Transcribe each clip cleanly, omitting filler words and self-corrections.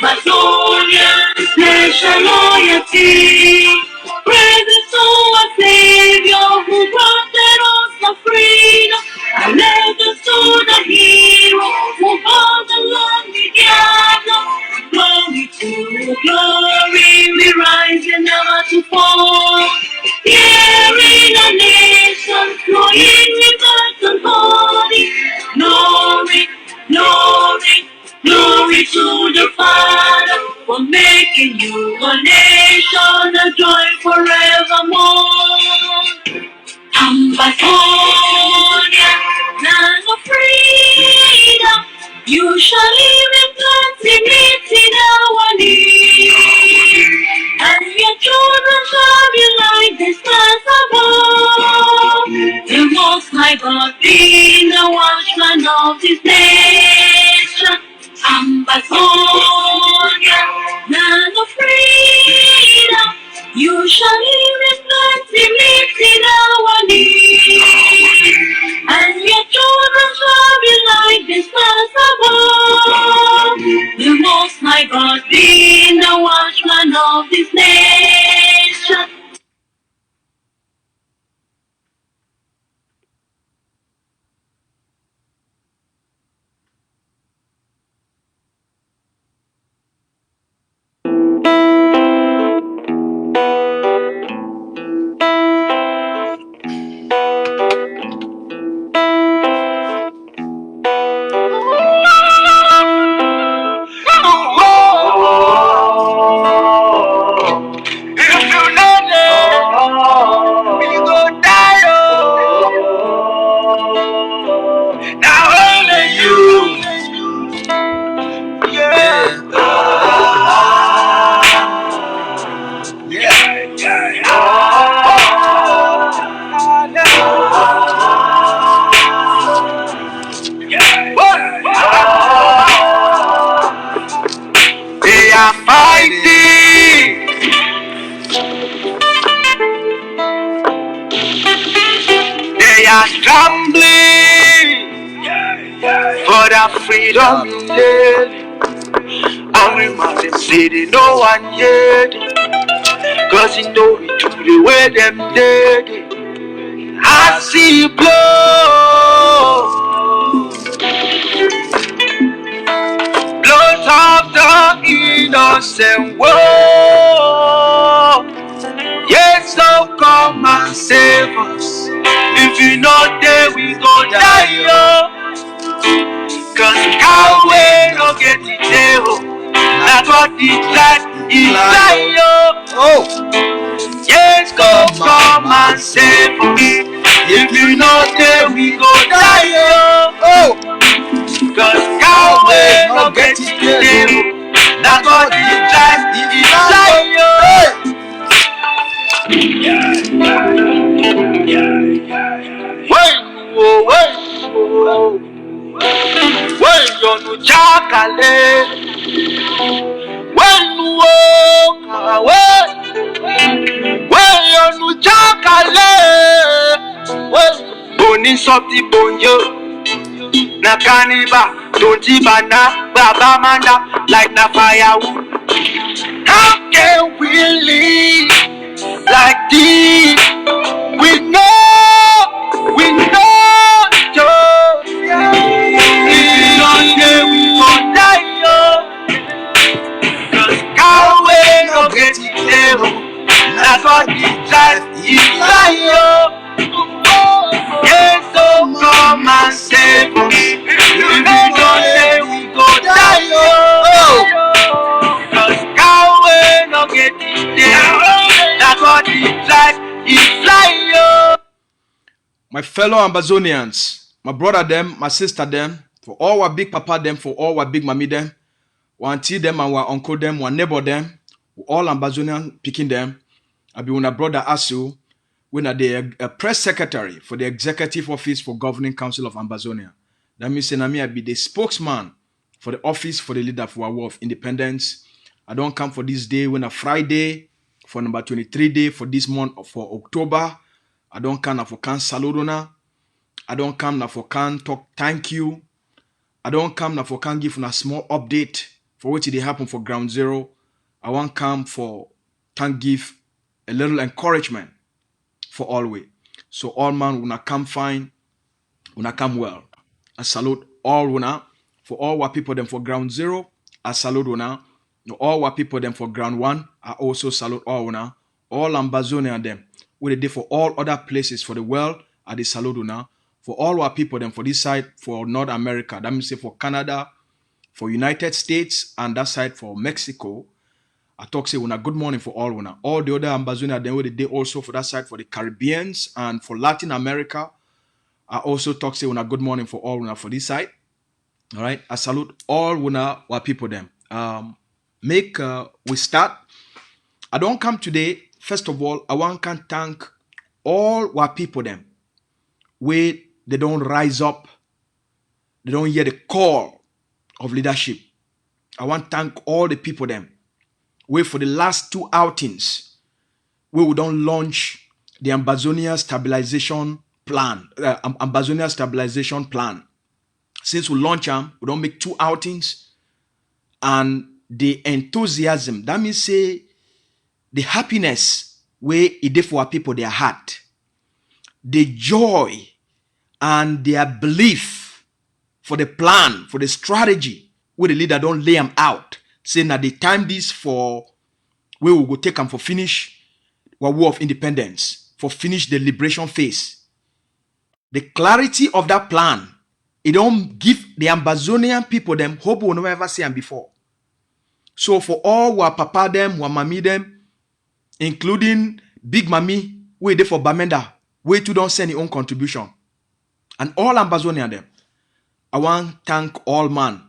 Ambazonia, nation loyalty. Praises to our Savior who granted us the freedom. And letters to the hero who brought the land together. Glory to glory, we rise and never to fall. Here in the nations, flowing rivers and holy. Glory, glory, glory to the Father for making you a nation, a joy forevermore. Ambazonia, land of freedom, you shall live in plenty, meeting our need. And your children shall be like the stars above. The Most High God being the watchman of this nation. Ambazonia, land of freedom, you shall live in plenty, meeting our need. And your children shall be like the stars above. The Most High God being the watchman of this nation. They are fighting. They are scrambling for the freedom you need. And we must say they no one yet. Cause you know we do the way them did. I see you blow. Blood of the innocent world. Yes, so come and save us. If you not there, we go die, yo. Cause how we no get the devil. That's what it's like, yo. Oh. Yes, go come and save us. If you not there, we go die, yo. Oh. Cause how we no get the devil. That's what it's like, yo. When you no chakale, when you walk away, when you no chakale, when boni softy bonyo, na kaniba, don't bana, baba manda, like na firewood. How can we live like this? We know. That's what it's like, yo. Yes, so come and save us. If we don't say we go die, yo. Cause Yahweh no get it there. That's what it's like, yo. My fellow Ambazonians, my brother them, my sister them, for all our big papa them, for all our big mommy them, our auntie them and our uncle them, our neighbor them, all Ambazonian picking them. I be una brother Asu, when the press secretary for the executive office for governing council of Ambazonia. That means I be the spokesman for the office for the leader for our war of independence. I don't come for this day when a Friday for number 23 day for this month for October. I don't come for can saludona. I don't come for can talk thank you. I don't come for can give a small update for what they happen for ground zero. I want come for thank give a little encouragement for all way. So all man wanna come fine, wanna come well. I salute all wanna for all our people them for ground zero. I salute wanna. All our people them for ground one. I also salute all wanna. All Ambazonia them. What they did for all other places for the world. I they salute wanna. For all our people them for this side for North America. That means say for Canada, for United States, and that side for Mexico. I talk say una good morning for all una. All the other Ambazonia then what they did also for that side for the Caribbeans and for Latin America. I also talk say una good morning for all una for this side. All right. I salute all una our people them. We start. I don't come today. First of all, I want to thank all our people them. Where they don't rise up. They don't hear the call of leadership. I want to thank all the people them. Where for the last 2 outings, where we don't launch the Ambazonia stabilization plan. Ambazonia stabilization plan. Since we launch them, we don't make 2 outings, and the enthusiasm. That means say the happiness where it did for our people their heart, the joy and their belief for the plan, for the strategy, where the leader don't lay them out, saying that the time this for where we go take them for finish our war of independence, for finish the liberation phase. The clarity of that plan, it don't give the Ambazonian people them hope we'll never ever see them before. So for all our papa them, our mommy them, including Big Mommy, we there for Bamenda, we too don't send your own contribution. And all Ambazonian them. I want thank all man.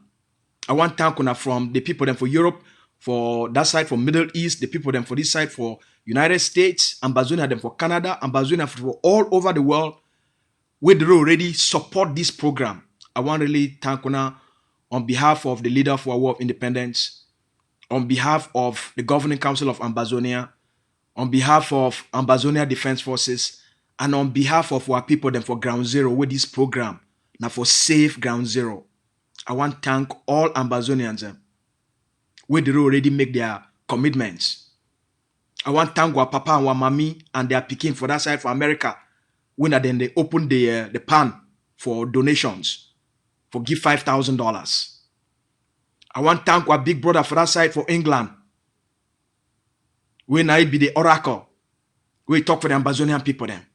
I want thank una from the people them for Europe, for that side for Middle East, the people them for this side for United States, Ambazonia them for Canada, Ambazonia for all over the world. We already support this program. I want really thank una on behalf of the leader for our war of independence, on behalf of the Governing Council of Ambazonia, on behalf of Ambazonia Defense Forces, and on behalf of our people them for Ground Zero with this program, now for Safe Ground Zero. I want to thank all Ambazonians where they already make their commitments. I want to thank our papa and our mommy and their picking for that side for America. When then they open the pan for donations, for give $5,000. I want to thank our big brother for that side for England. When I be the oracle, we talk for the Ambazonian people then.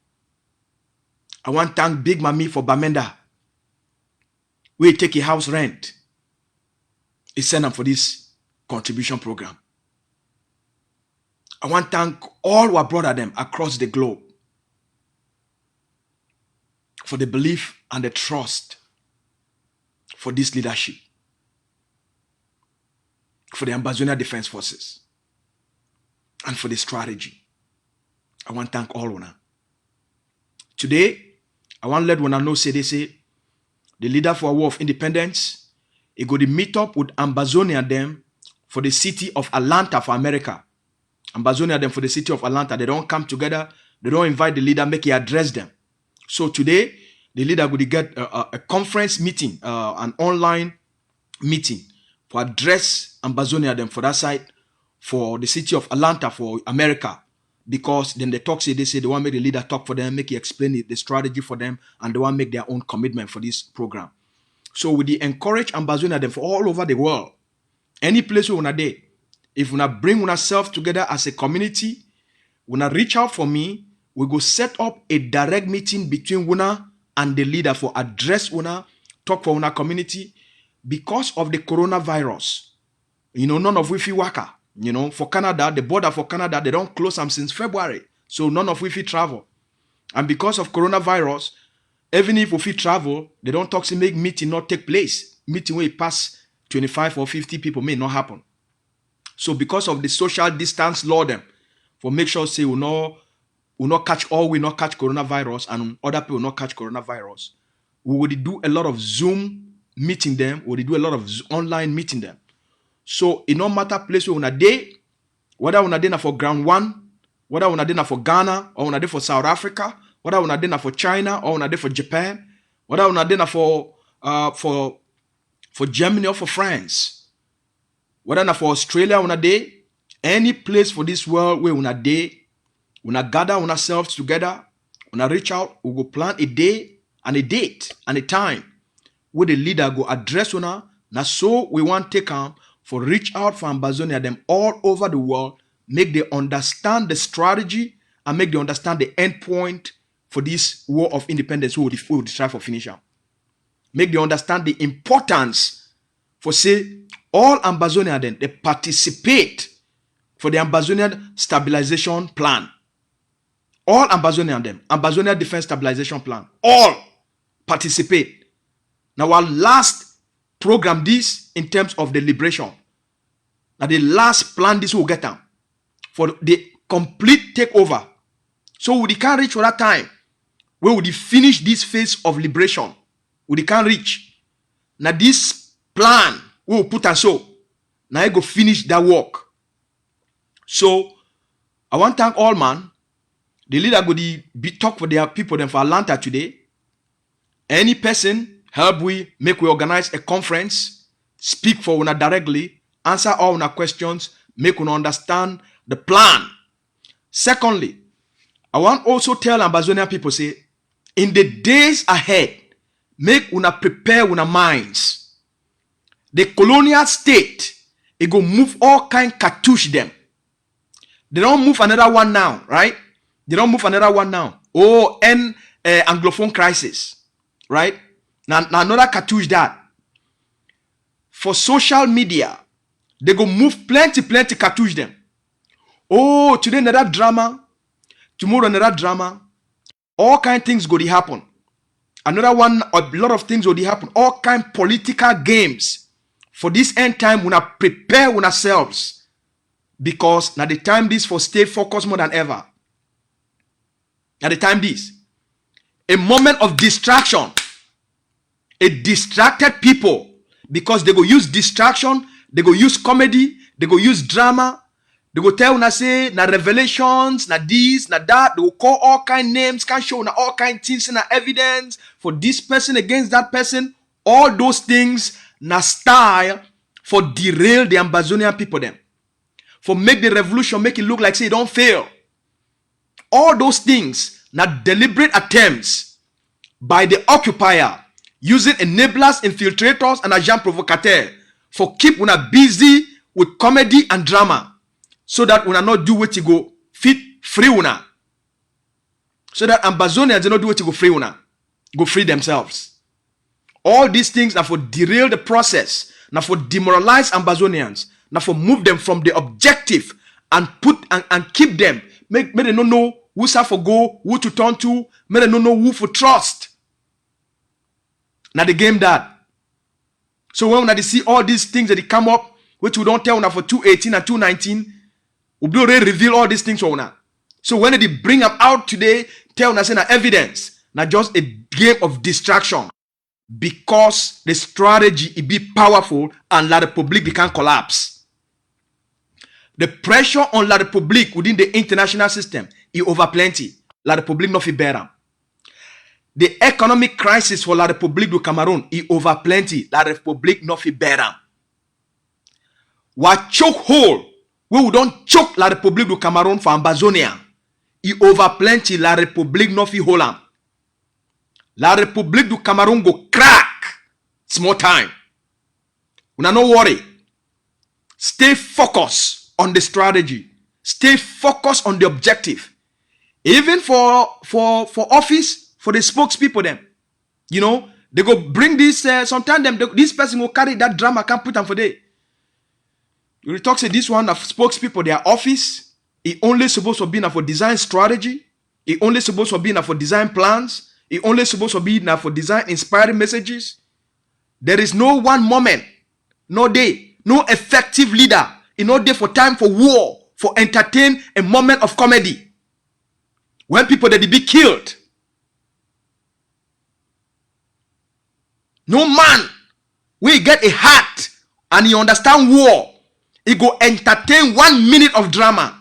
I want to thank Big Mommy for Bamenda. We take a house rent. It's sent them for this contribution program. I want to thank all our brother them across the globe for the belief and the trust for this leadership, for the Ambazonia Defense Forces, and for the strategy. I want to thank all one. Today, I want to let one know say they say the leader for a war of independence, he go to meet up with Ambazonia them for the city of Atlanta for America. Ambazonia them for the city of Atlanta. They don't come together. They don't invite the leader, make he address them. So today, the leader will get a conference meeting, an online meeting for address Ambazonia them for that side, for the city of Atlanta for America. Because then they talk, they say they want to make the leader talk for them, make he explain the strategy for them, and they want to make their own commitment for this program. So we encourage Ambazonia them for all over the world, any place we wanna day. If we wanna bring ourselves together as a community, we wanna reach out for me, we go set up a direct meeting between Una and the leader for address Una, talk for Una community. Because of the coronavirus, none of we feel waka. For Canada, the border for Canada, they don't close them since February. So none of we feel travel. And because of coronavirus, even if we travel, they don't talk to make meeting not take place. Meeting where it pass 25 or 50 people may not happen. So because of the social distance law them, for make sure say we not catch coronavirus and other people will not catch coronavirus, we will do a lot of Zoom meeting them, we will do a lot of online meeting them. So it no matter place where una day, whether una day na for ground one, whether una day na for Ghana, or una day for South Africa, whether una day na for China, or una day for Japan, whether una day na for Germany or for France, whether na for Australia una day, any place for this world where una day, una gather una selves together, una reach out, we go plan a day and a date and a time where the leader go address una. Now so we want take them for reach out for Ambazonia them all over the world, make they understand the strategy and make they understand the end point for this war of independence who will try for finish am. Make they understand the importance for say all Ambazonian then they participate for the Ambazonian stabilization plan. All Ambazonian them, Ambazonian defense stabilization plan, all participate. Now our last program this in terms of the liberation. Now the last plan this will get them for the complete takeover. So we can reach for that time where we finish this phase of liberation. We can reach. Now this plan we will put us so. Now I go finish that work. So I want to thank all man. The leader go be talk for their people them for Atlanta today. Any person help we make we organize a conference, speak for una directly, answer all una questions, make una understand the plan. Secondly, I want also tell Ambazonian people say, in the days ahead, make una prepare una minds. The colonial state, it go move all kind cartouche them. They don't move another one now, right? They don't move another one now. Oh, and Anglophone crisis, right? Now another cartouche that. For social media, they go move plenty cartouche them. Oh, today another drama. Tomorrow another drama. All kind of things go to happen. Another one, a lot of things go to happen. All kind of political games. For this end time, we not prepare ourselves. Because now the time this for stay focused more than ever. Now the time this. A moment of distraction. A distracted people. Because they go use distraction. They go use comedy. They go use drama. They go tell una say na revelations, na this, na that. They will call all kind names, can show na all kind things na evidence for this person against that person. All those things na style for derail the Ambazonian people them. For make the revolution make it look like say it don't fail. All those things na deliberate attempts by the occupier using enablers, infiltrators, and agents provocateurs for keep una busy with comedy and drama. So that una not do what you go fit free una. So that Ambazonians do not do what you go free una. Go free themselves. All these things are for derail the process. Now for demoralize Ambazonians. Now for move them from the objective and put and keep them. Make they don't know who's have for go, who to turn to. Make they don't know who for trust. Now the game that. So when they see all these things that they come up, which we don't tell now for 2018 and 2019. We already reveal all these things for una. So when they bring them out today, tell us na evidence, not just a game of distraction. Because the strategy it be powerful and La Republique can collapse. The pressure on La Republique within the international system is over plenty. La Republique not fit bear am. The economic crisis for La Republique du Cameroon is over plenty. La Republique not fit bear am. What choke hole we don't choke La Republique du Cameroon for Ambazonia. It over plenty La Republique no fi hold am. La Republique du Cameroon go crack. Small time. Una no worry. Stay focused on the strategy. Stay focused on the objective. Even for office, for the spokespeople them. You know, they go bring this, sometimes this person will carry that drama, can't put them for day. You talk say this one of spokespeople, their office, it only supposed to be enough for design strategy. It only supposed to be enough for design plans. It only supposed to be enough for design inspiring messages. There is no one moment, no day, no effective leader, no day for time for war, for entertain a moment of comedy. When people that they be killed. No man will get a heart and he understand war. He go entertain 1 minute of drama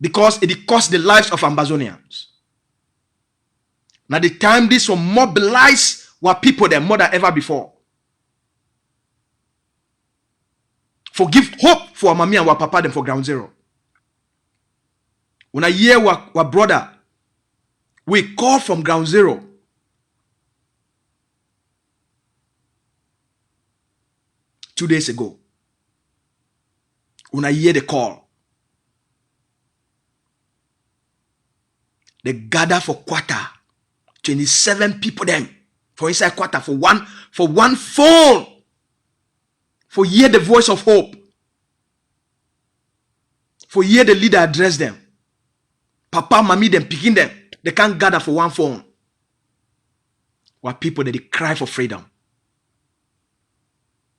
because it cost the lives of Ambazonians. Now the time this will mobilize what people there more than ever before. For give hope for our mommy and our papa them for ground zero. When I hear what brother, we call from ground zero. Two days ago. When I hear the call, they gather for quarter. 27 people them for inside quarter for one phone. For hear the voice of hope. For hear the leader address them. Papa, mommy, them picking them. They can't gather for one phone. What people that they cry for freedom.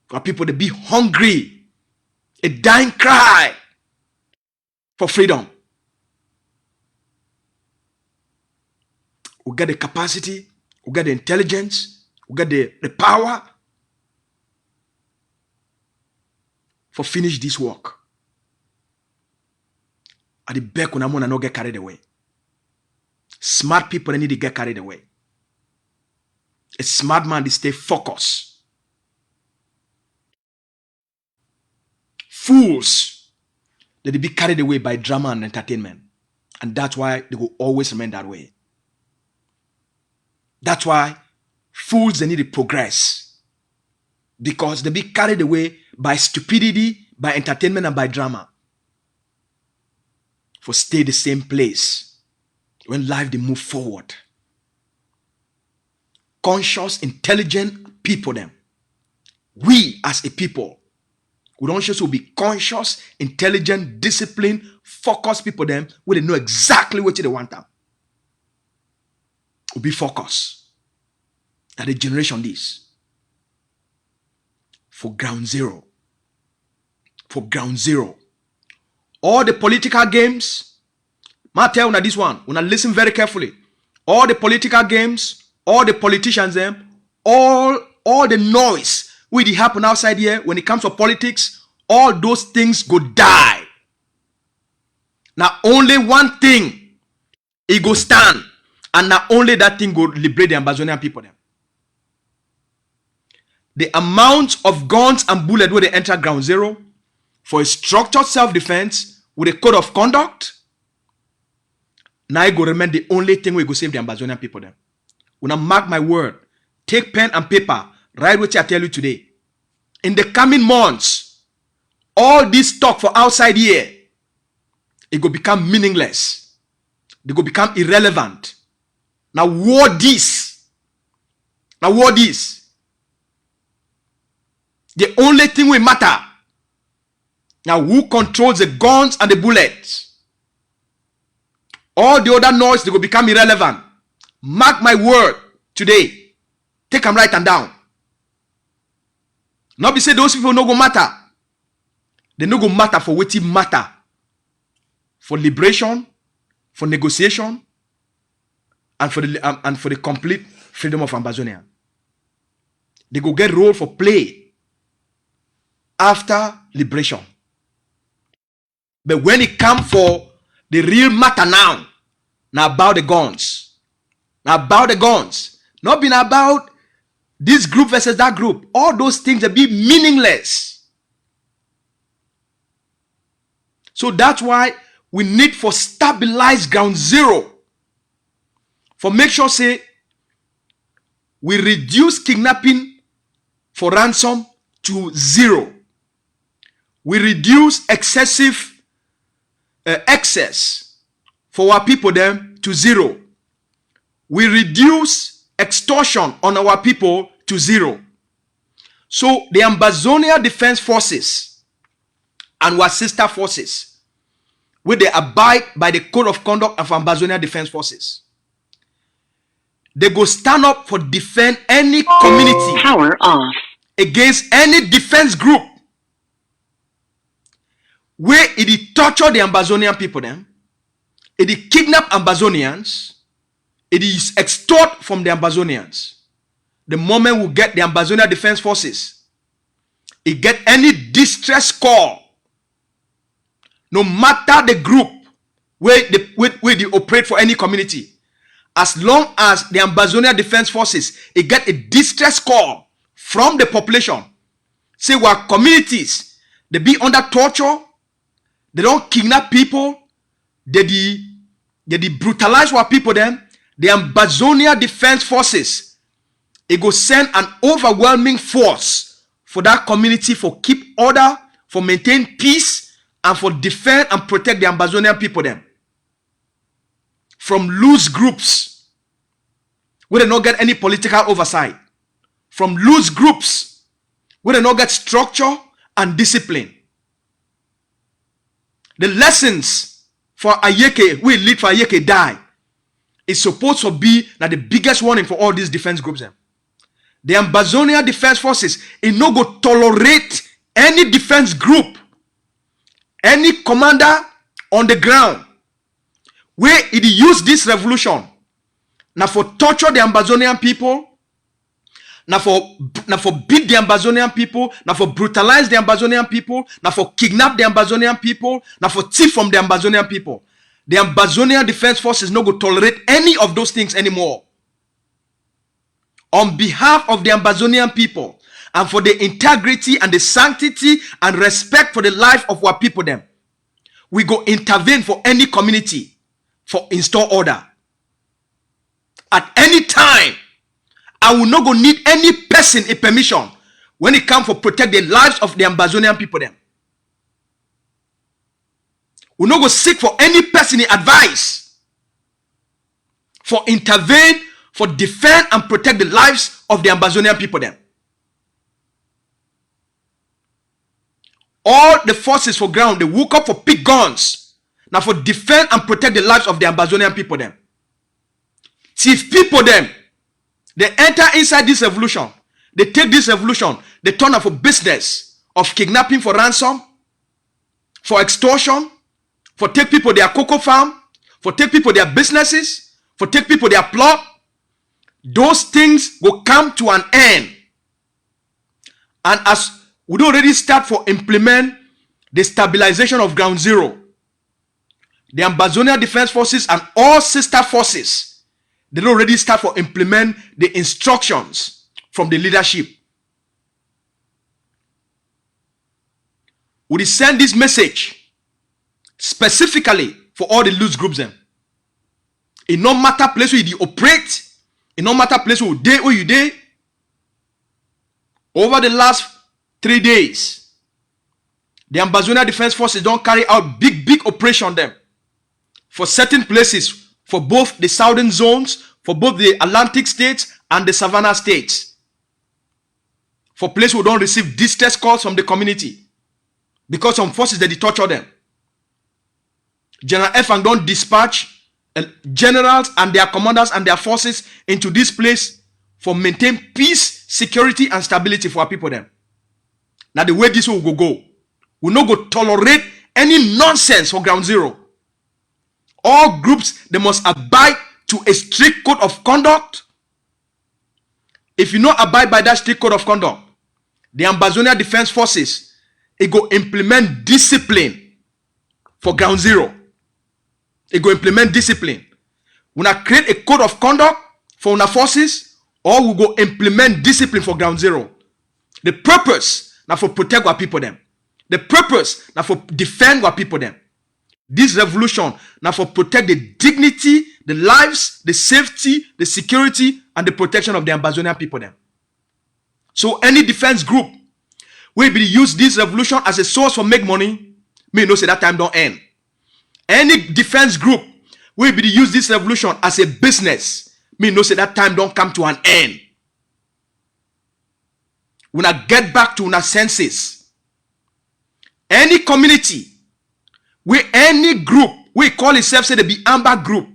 What people that be hungry. A dying cry for freedom. We get the capacity, we get the intelligence, we get the power for finish this work. At the back when I'm gonna not get carried away. Smart people they need to get carried away. A smart man they stay focused. Fools they be carried away by drama and entertainment. And that's why they will always remain that way. That's why fools they need to progress. Because they be carried away by stupidity, by entertainment, and by drama. For stay the same place. When life they move forward. Conscious, intelligent people them. We as a people, we don't just will be conscious, intelligent, disciplined, focused people them where they know exactly what they want them. Will be focused. That the generation this. For ground zero. For ground zero. All the political games. I tell you this one. When I listen very carefully. All the political games, all the politicians them, all the noise will happen outside here when it comes to politics, all those things go die. Now only one thing it go stand. And not only that thing go liberate the Ambazonian people them. The amount of guns and bullets where they enter ground zero for a structured self-defense with a code of conduct. Now it go remain the only thing we go save the Ambazonian people them. When I mark my word, take pen and paper, write what I tell you today. In the coming months, all this talk for outside here, it go become meaningless. They go become irrelevant. Now war this. Now war this. The only thing will matter. Now who controls the guns and the bullets? All the other noise they will become irrelevant. Mark my word today. Take them right and down. Not be say those people no go matter. They no go matter for what it matter. For liberation, for negotiation, and for the complete freedom of Ambazonia. They go get role for play after liberation. But when it come for the real matter now about the guns. Now about the guns. Not been about this group versus that group. All those things that be meaningless. So that's why we need for stabilized ground zero. For make sure say we reduce kidnapping for ransom to zero. We reduce excessive excess for our people them to zero. We reduce extortion on our people to zero. So the Ambazonia Defense Forces and our sister forces, where they abide by the code of conduct of Ambazonia Defense Forces, they go stand up for defend any community Power off. against any defense group where it torture the Ambazonian people them, it kidnap Ambazonians, it is extort from the Ambazonians. The moment we get the Ambazonia Defense Forces, it get any distress call, no matter the group where they operate for any community, as long as the Ambazonia Defense Forces, it get a distress call from the population, say our communities, They be under torture. They don't kidnap people. They brutalize our people then. The Ambazonia Defense Forces, it go send an overwhelming force for that community, for keep order, for maintain peace, and for defend and protect the Ambazonian people then. From loose groups, where they not get any political oversight. From loose groups, where they not get structure and discipline. The lessons for Ayeke, we lead for Ayeke die, is supposed to be the biggest warning for all these defense groups. The Ambazonia Defense Forces, it no go tolerate any defense group, any commander on the ground, where it use this revolution now for torture the Ambazonian people, now for beat the Ambazonian people, now for brutalize the Ambazonian people, now for kidnap the Ambazonian people, now for thief from the Ambazonian people. The Ambazonia Defense Forces no go tolerate any of those things anymore. On behalf of the Ambazonian people, and for the integrity and the sanctity and respect for the life of our people them, we go intervene for any community for install order. At any time, I will not go need any person a permission when it comes for protect the lives of the Ambazonian people them. We not go seek for any person in advice for intervene, for defend and protect the lives of the Ambazonian people them. All the forces for ground, they woke up for pick guns. Now for defend and protect the lives of the Ambazonian people them. Thief people them, they enter inside this revolution. They take this revolution, they turn up for business of kidnapping for ransom, for extortion, for take people their cocoa farm, for take people their businesses, for take people their plot. Those things will come to an end. And as we don't already start for implement the stabilization of ground zero, the Ambazonia Defense Forces and all sister forces, they don't already start for implement the instructions from the leadership. We send this message specifically for all the loose groups them. It no matter place where you operate, it no matter place where you day. Over the last 3 days, the Ambazonia Defense Forces don't carry out big operation them for certain places, for both the southern zones, for both the Atlantic states and the Savannah states. For places who don't receive distress calls from the community, because some forces they torture them. General F and don't dispatch generals and their commanders and their forces into this place for maintain peace, security and stability for our people them. Now the way this will go, we no go tolerate any nonsense for ground zero. All groups, they must abide to a strict code of conduct. If you not abide by that strict code of conduct, the Ambazonia Defense Forces, it go implement discipline for ground zero. It go implement discipline. We not create a code of conduct for our forces, or we go implement discipline for ground zero. The purpose now for protect our people them. The purpose now for defend our people them. This revolution now for protect the dignity, the lives, the safety, the security, and the protection of the Ambazonian people them. So any defense group will be use this revolution as a source for make money, me know say that time don't end. Any defense group will be use this revolution as a business, me know say that time don't come to an end. We not get back to our senses. Any community, where any group, we call itself say they be Amber group,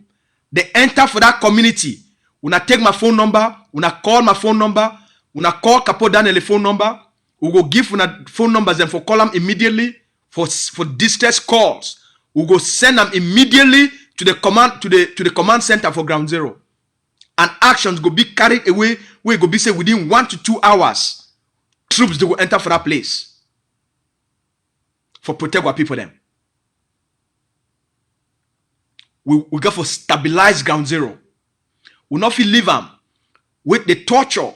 they enter for that community. We not take my phone number, we not call my phone number, we not call Capo Daniel phone number. We go give una phone numbers and for call them immediately for distress calls. We go send them immediately to the command center for ground zero. And actions go be carried away. We go be say within 1 to 2 hours, troops they will enter for that place for protect our people them. We go for stabilize ground zero. We not feel leave them with the torture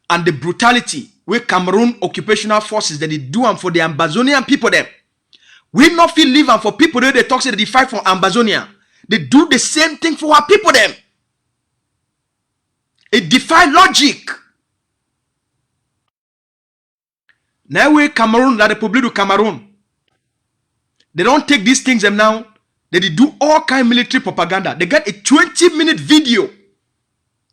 and the brutality where Cameroon occupational forces that they do them for the Ambazonian people them. We not feel live and for people there they talk say they fight for Ambazonia. They do the same thing for our people them. It defy logic. Now we Cameroon, la République du Cameroon. They don't take these things them now. They do all kind of military propaganda. They get a 20-minute video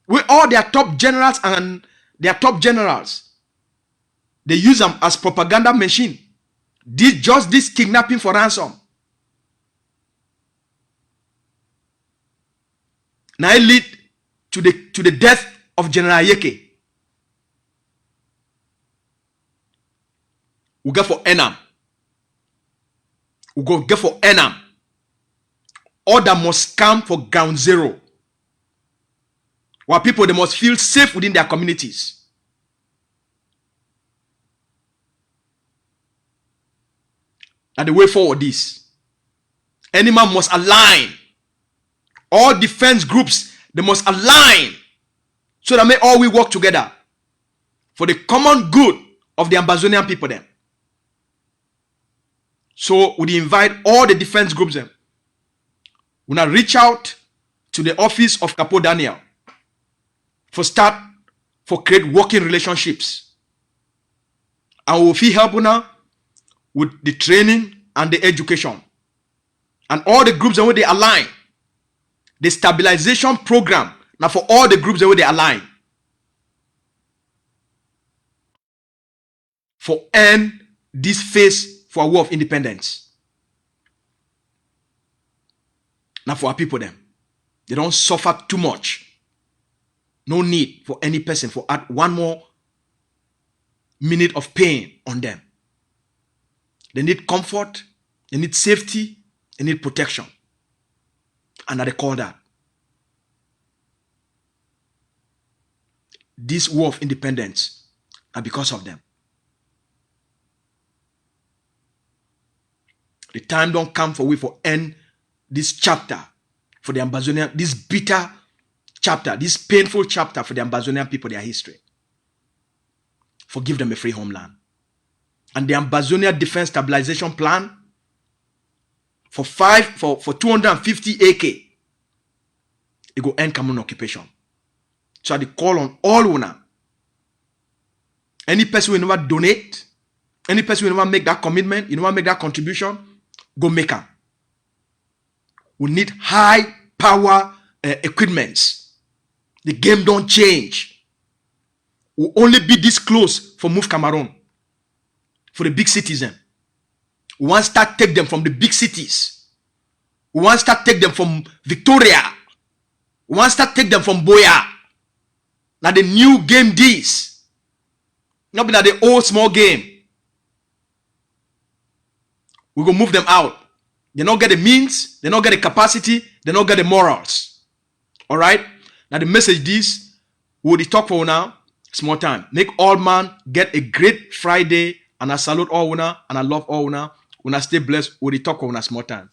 with all their top generals and their top generals. They use them as propaganda machine. This kidnapping for ransom. Now it lead to the death of General Yeke. We go for Enam. We go get for Enam. Order must come for ground zero. While people they must feel safe within their communities. And the way forward is, any man must align. All defense groups, they must align so that may all we work together for the common good of the Ambazonian people then. So we invite all the defense groups then. We now reach out to the office of Capo Daniel for create working relationships. And we'll feel help now with the training and the education. And all the groups where they align. The stabilization program now for all the groups where they align. For end this phase for a war of independence. Now for our people them. They don't suffer too much. No need for any person for add one more minute of pain on them. They need comfort, they need safety, they need protection. And they call that. This war of independence are because of them. The time don't come for we for end this chapter for the Ambazonian, this bitter chapter, this painful chapter for the Ambazonian people, their history. Forgive them a free homeland. And the Ambazonia Defense Stabilization Plan for 250 AK, it go end Cameroon occupation. So I call on all una. Any person who never donate, any person who never make that commitment, you never make that contribution, go make them. We need high power equipments. The game don't change. We'll only be this close for Move Cameroon. For the big cities. We want to start take them from the big cities. We want to start take them from Victoria. We want to start take them from Boya. Now the new game this. Not be like the old small game. We go move them out. They don't get the means, they don't get the capacity, they don't get the morals. Alright? Now the message this, we will talk for now, small time. Make all man get a great Friday, and I salute all una, and I love all una. Una stay blessed, we will talk for una small time.